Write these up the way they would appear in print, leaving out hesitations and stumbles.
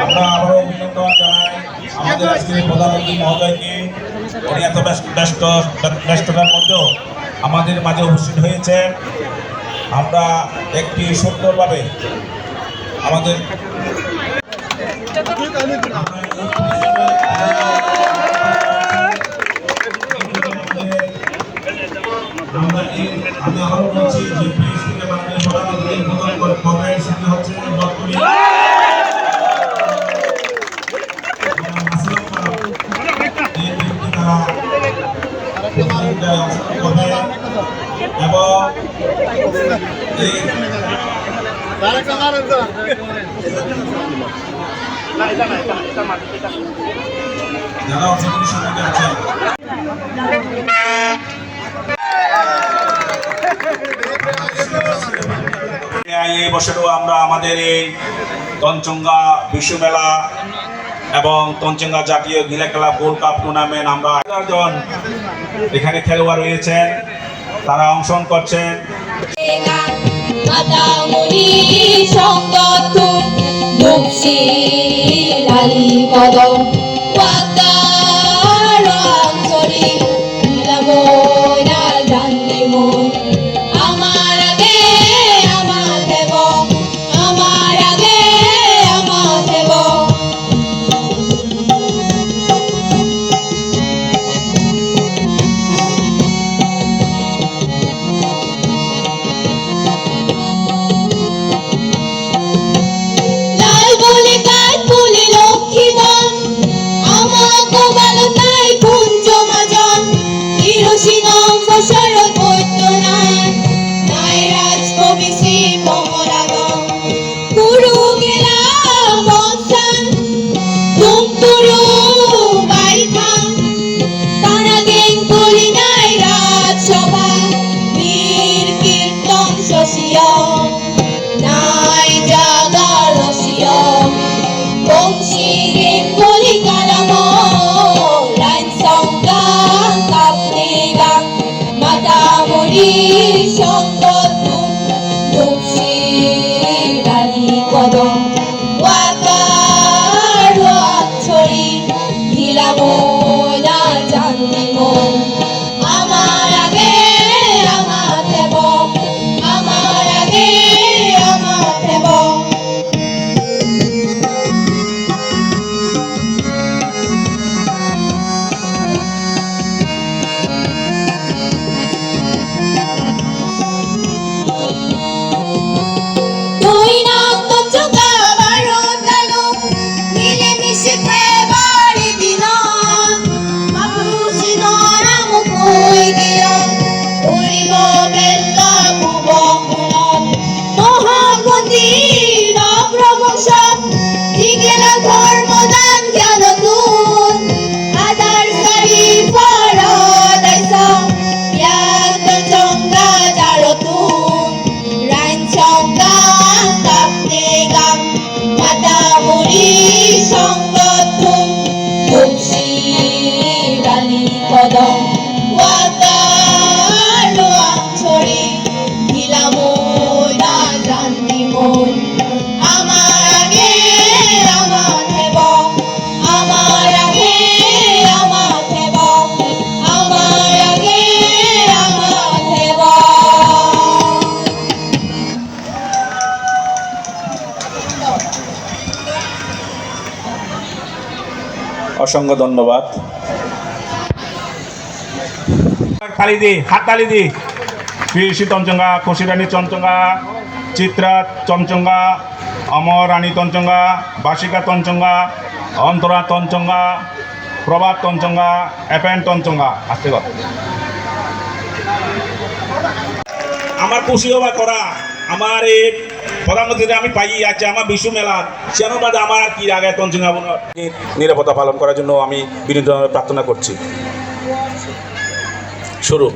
আমরা আবারও অভিনন্দন জানাই আমাদের আজকের প্রধানমন্ত্রী মহোদয়কে। উনি এত ব্যস্ততার মধ্যেও আমাদের মাঝে উপস্থিত হয়েছেন। আমরা একটি সুন্দরভাবে আমাদের আমি আবারও বলছি যে প্রেস থেকে বাংলাদেশ প্রধানমন্ত্রীর প্রধান করবেন সেটি হচ্ছে যারা অংশগ্রহণ সমিতি আছেন এই বছরও আমরা আমাদের এই তঞ্চঙ্গা বিশ্ব মেলা এবং তঞ্চঙ্গা জাতীয় গিলা খেলা গোল্ড কাপ টুর্নামেন্ট আমরা 11 জন এখানে খেলোয়াড় রয়েছেন, তারা অংশগ্রহণ করছেন। লাল বলে কাঠ বলে লক্ষ্মী অসংখ্য ধন্যবাদ। তালি দি, হাত তালি দি। পিসি তঞ্চঙ্গা, খুশিরানী তঞ্চঙ্গা, চিত্রা তঞ্চঙ্গা, অমর রানী তঞ্চঙ্গা, বাসিকা তঞ্চঙ্গা, অন্তরা তঞ্চঙ্গা, প্রভাত তঞ্চঙ্গা, এপেন তঞ্চঙ্গা। আসতে কথা আমার খুশি হবা করা আমার এই প্রধানমন্ত্রী আমি পাই আছে আমার বিশু মেলা সেন বাদে আমার কি আগে তঞ্চঙ্গা নিরাপত্তা পালন করার জন্য আমি বিনীত প্রার্থনা করছি। শুরু।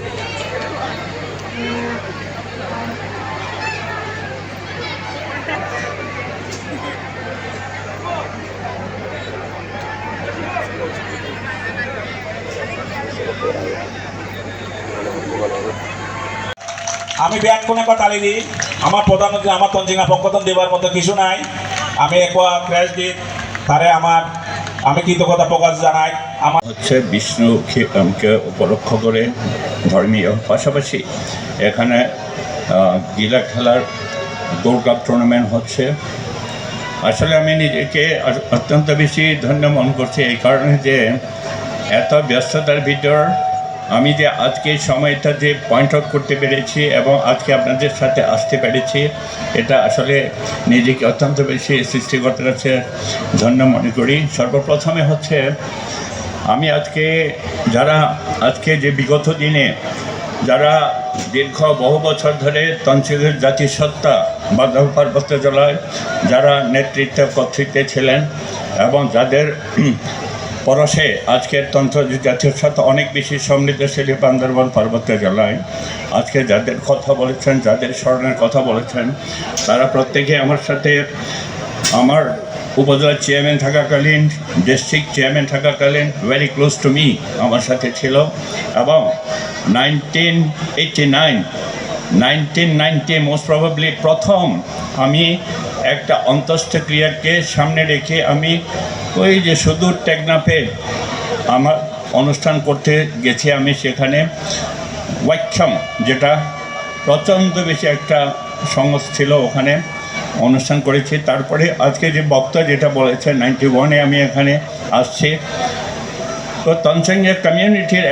আমি ব্যাগ কোনে কথা লিখি আমার প্রধানমন্ত্রী আমার তঞ্চিঙ্গা পক্ষতন দেবার মতো কিছু নাই। আমি একবার ক্র্যাশ দিই তারে আমি কৃতজ্ঞতা প্রকাশ জানাই। আমার হচ্ছে বিষ্ণুকে উপলক্ষ করে ধর্মীয় পাশাপাশি এখানে গিলা খেলার গোল্ড কাপ টুর্নামেন্ট হচ্ছে। আসলে আমি নিজেকে অত্যন্ত বেশি ধন্য মনে করছি এই কারণে যে এত ব্যস্ততার ভিতর আমি যে আজকে সময়টা যে পয়েন্ট আউট করতে পেরেছি এবং আজকে আপনাদের সাথে আসতে পেরেছি এটা আসলে নিজেকে অত্যন্ত বেশি সৃষ্টিকর্তার কাছে ধন্য মনে করি। সর্বপ্রথমে হচ্ছে আমি আজকে যে বিগত দিনে যারা দীর্ঘ বহু বছর ধরে তঞ্চঙ্গার জাতিসত্তা বান্ধব পার্বত্য জেলায় যারা কর্তৃত্বে ছিলেন এবং যাদের পরশে আজকের তন্ত্র জাতীয় সাথে অনেক বেশি সমৃদ্ধশালী বান্দরবান পার্বত্য জেলায় আজকে যাদের কথা বলেছেন যাদের স্মরণের কথা বলেছেন তারা প্রত্যেকে আমার সাথে আমার উপজেলা চেয়ারম্যান থাকাকালীন ডিস্ট্রিক্ট চেয়ারম্যান থাকাকালীন ভেরি ক্লোজ টু মি আমার সাথে ছিল এবং 1990 মোস্ট প্রবাবলি প্রথম আমি একটা অন্ত্যেষ্টিক্রিয়াকে সামনে রেখে আমি ওই যে সুদূর টেকনাফে আমার অনুষ্ঠান করতে গেছি। আমি সেখানে ওয়াইক্ষম যেটা প্রচণ্ড বেশি একটা সংস্থা ছিল ওখানে অনুষ্ঠান করেছি। তারপরে আজকে যে বক্তা যেটা বলেছে 91-এ আমি এখানে আসছি। তো তঞ্চঙ্গা কমিউনিটির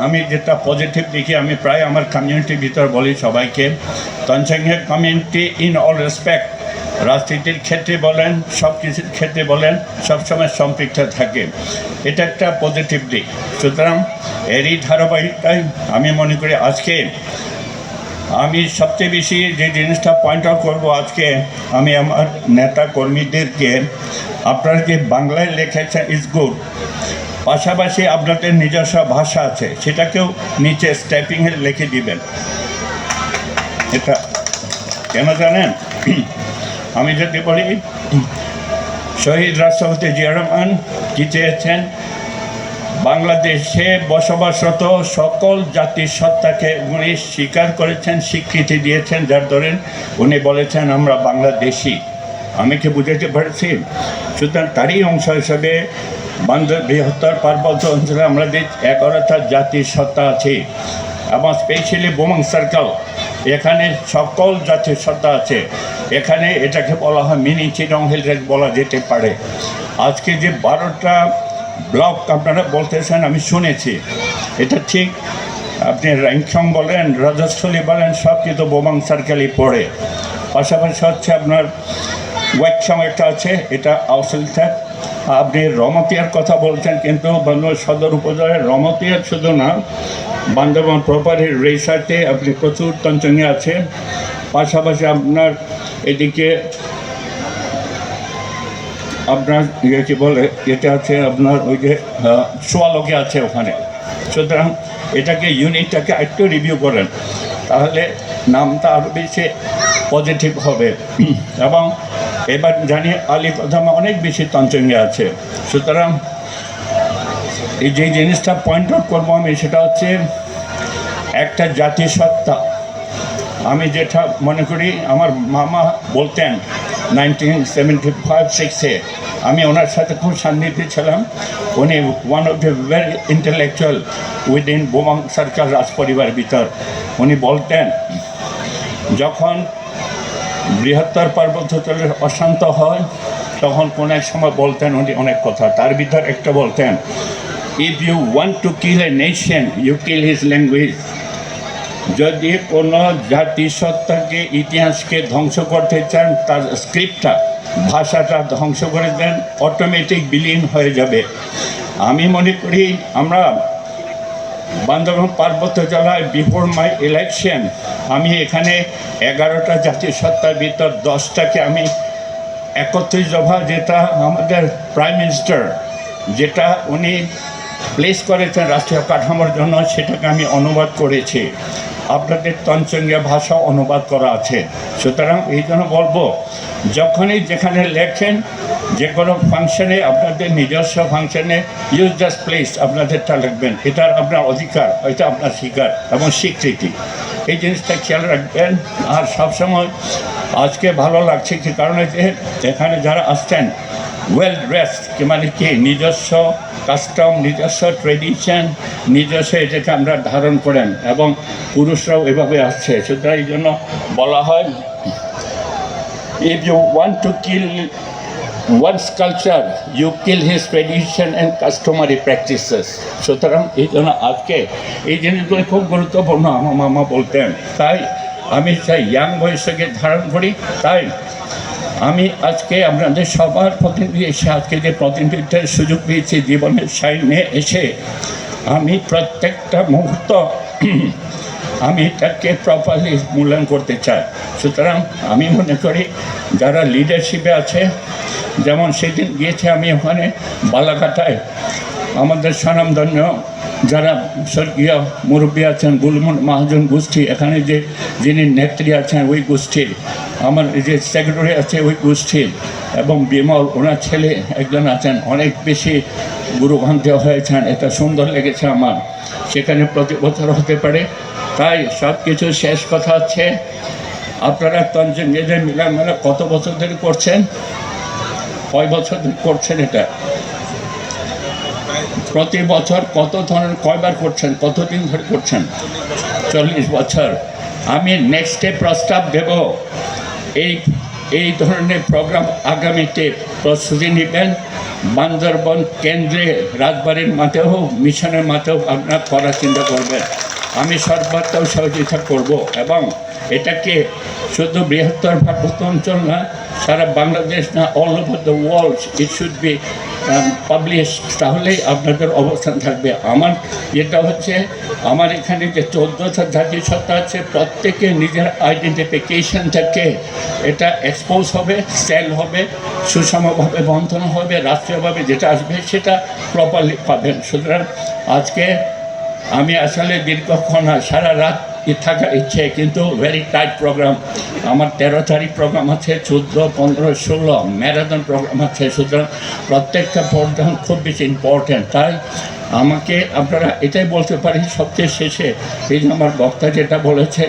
আমি যেটা পজিটিভ দেখি আমি প্রায় আমার কমিউনিটির ভিতর বলি সবাইকে Tanchangya community in all respect রাজনীতির ক্ষেত্রে বলেন সব কিছুর ক্ষেত্রে বলেন সবসময় সম্পৃক্ত থাকে। এটা একটা পজিটিভ দিক। সুতরাং এরই ধারাবাহিকতায় আমি মনে করি আজকে আমি সবচেয়ে বেশি যে জিনিসটা পয়েন্ট আউট করবো আজকে আমি আমার নেতা কর্মীদেরকে আপনারা যে বাংলায় লেখেছেন ইজ গুড, পাশাপাশি আপনাদের নিজস্ব ভাষা আছে সেটাকেও নিচে স্ট্যাপিংয়ে লিখে দিবেন। এটা কেন জানেন? আমি যদি বলি শহীদ রাষ্ট্রপতি জিয়া রহমান কি চেয়েছেন বাংলাদেশে বসবাসরত সকল জাতিসত্তাকে উনি স্বীকার করেছেন স্বীকৃতি দিয়েছেন যার ধরেন উনি বলেছেন আমরা বাংলাদেশি। আমি কি বুঝাতে পারছি? সুতরাং তারই অংশ হিসেবে বৃহত্তর পার্বত্য অঞ্চলে আমাদের 11টা জাতিসত্তা আছে এবং স্পেশালি বোমাং সার্কেল এখানে সকল জাতিসত্তা আছে। এখানে এটাকে বলা হয় মিনি চিটং হিল রেঞ্জ বলা যেতে পারে। আজকে যে 12টা ব্লক আপনারা বলতেছেন আমি শুনেছি এটা ঠিক। আপনি র্যাংসং বলেন রাজস্থলী বলেন সব কিন্তু বোমাং সার্কেলই পড়ে। পাশাপাশি হচ্ছে আপনার ওয়াইকসং একটা আছে এটা আউসিলথা। আপনি রমতিয়ার কথা বলছেন কিন্তু বান্দরবান সদর উপজেলার রমতিয়ার শুধু না বান্দরবান প্রপারের রেসাতে আপনি প্রচুর তঞ্চঙ্গা আছে। পাশাপাশি আপনার এদিকে আপনার কী বলে এটা আছে আপনার ওই যে সোয়ালোকে আছে ওখানে। সুতরাং এটাকে ইউনিটটাকে একটু রিভিউ করেন তাহলে নামটা আরও বেশি পজিটিভ হবে। এবং এবার জানি আলিকদমে অনেক বেশি তঞ্চঙ্গা আছে। সুতরাং এই যে জিনিসটা পয়েন্ট আউট করবো আমি সেটা হচ্ছে একটা জাতিসত্তা। আমি যেটা মনে করি আমার মামা বলতেন 1975-6-এ আমি ওনার সাথে খুব সান্নিধ্যে ছিলাম। উনি one of the very intellectual within Bomang circle রাজ পরিবার ভিতর। উনি বলতেন যখন বৃহত্তর পার্বত্যাঞ্চলের অশান্ত হয় তখন কোন এক সময় বলতেন উনি অনেক কথা, তার ভিতর একটা বলতেন, if you want to kill a nation you kill his language. যদি কোনো জাতিসত্তাকে ইতিহাসকে ধ্বংস করতে চান তার স্ক্রিপ্টটা ভাষাটা ধ্বংস করে দেন, অটোমেটিক বিলীন হয়ে যাবে। আমি মনে করি আমরা বান্দরবান পার্বত্য জেলায় বিফোর মাই ইলেকশন আমি এখানে 11টা জাতিসত্তার ভিতর 10টাকে আমি 31 দফা যেটা আমাদের প্রাইম মিনিস্টার যেটা উনি প্লেস করেছেন রাষ্ট্রীয় কাঠামোর জন্য সেটাকে আমি অনুবাদ করেছি। আপনাদের তঞ্চঙ্গিয়া ভাষা অনুবাদ করা আছে। সুতরাং এই জন্য বলবো যখনই যেখানে লেখেন যে কোনো ফাংশনে আপনাদের নিজস্ব ফাংশনে ইউজ জাস্ট প্লেস আপনাদেরটা লিখবেন, এটার আপনার অধিকার, এটা আপনার স্বীকার এবং স্বীকৃতি, এই জিনিসটা খেয়াল রাখবেন। আর সবসময় আজকে ভালো লাগছে কি কারণে যে এখানে যারা আসছেন ওয়েল ড্রেসড মানে কি নিজস্ব কাস্টম, নিজস্ব ট্রেডিশন, নিজস্ব এটাকে আমরা ধারণ করেন এবং পুরুষরাও এভাবে আসছে। সুতরাং এই জন্য বলা হয় if you want to kill one's culture you kill his tradition and customary practices। সুতরাং এই জন্য আজকে এই জিনিসগুলো খুব গুরুত্বপূর্ণ আমার মামা বলতেন, তাই আমি চাই ইয়াং বয়সকে ধারণ করি। তাই আমি আজকে আপনাদের সবার প্রতিনিধি এসে আজকে যে প্রতিনিধিত্বের সুযোগ পেয়েছি জীবনের সামনে এসে আমি প্রত্যেকটা মুহূর্ত আমি এটাকে প্রপারলি মূল্যায়ন করতে চাই। সুতরাং আমি মনে করি যারা লিডারশিপে আছে, যেমন সেদিন গিয়েছে আমি ওখানে বালাঘাটায় আমাদের স্বনামধন্য যারা স্বর্গীয় মুরব্বী আছেন গুলমুন মহাজন গোষ্ঠী, এখানে যে যিনি নেত্রী আছেন ওই গোষ্ঠীর, আমার যে সেক্রেটারি আছে ওই গোষ্ঠীর, এবং বিমল ওনার ছেলে একজন আছেন অনেক বেশি গুরুভ্রান্ত হয়েছেন, এটা সুন্দর লেগেছে আমার। সেখানে প্রতি বছর হতে পারে। তাই সব কিছু শেষ কথা হচ্ছে আপনারা তঞ্চঙ্গিয়াদের মিলামেলা কত বছর ধরে করছেন? কয় বছর ধরে করছেন? এটা প্রতি বছর কত ধরনের কয়বার করছেন? কতদিন ধরে করছেন? 40 বছর। আমি নেক্সটে প্রস্তাব দেব এই ধরনের প্রোগ্রাম আগামীতে প্রস্তুতি নেবেন। বান্দরবন কেন্দ্রে রাজবাড়ির মাঠেও মিশনের মাঠেও আপনারা করার চিন্তা করবেন। আমি সর্বাত্মক সহযোগিতা করব এবং এটাকে শুধু বৃহত্তর পার্বত্য অঞ্চল না, সারা বাংলাদেশ না, all over the world it should be publish. তাহলেই আপনাদের অবস্থান থাকবে। আমার যেটা হচ্ছে আমার এখানে যে 14টা জাতিসত্তা আছে প্রত্যেকে নিজের আইডেন্টিফিকেশন থেকে এটা এক্সপোজ হবে, সেল হবে, সুষমভাবে বন্ধন হবে, রাষ্ট্রীয়ভাবে যেটা আসবে সেটা প্রপারলি পাবেন। সুতরাং আজকে আমি আসলে দীর্ঘক্ষণ সারা রাত থাকার ইচ্ছে, কিন্তু ভেরি টাইট প্রোগ্রাম। আমার 13 তারিখ প্রোগ্রাম আছে, 14, 15, 16 ম্যারাথন প্রোগ্রাম আছে। সুতরাং প্রত্যেকটা প্রোগ্রাম খুব বেশি ইম্পর্ট্যান্ট। তাই আমাকে আপনারা এটাই বলতে পারি সবচেয়ে শেষে, এই যে আমার বক্তা যেটা বলেছে,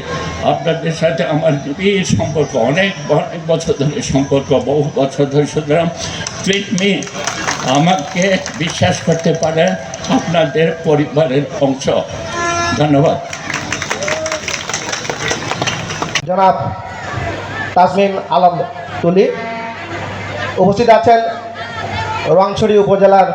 আপনাদের সাথে আমার নিবিড় সম্পর্ক, অনেক বছর ধরে সম্পর্ক, বহু বছর ধরে। সুতরাং ট্রিট মি, আমাকে বিশ্বাস করতে পারে আপনাদের পরিবারের অংশ। ধন্যবাদ। জনাব তাসমিম আলম তুলি উপস্থিত আছেন রোয়াংছড়ি উপজেলার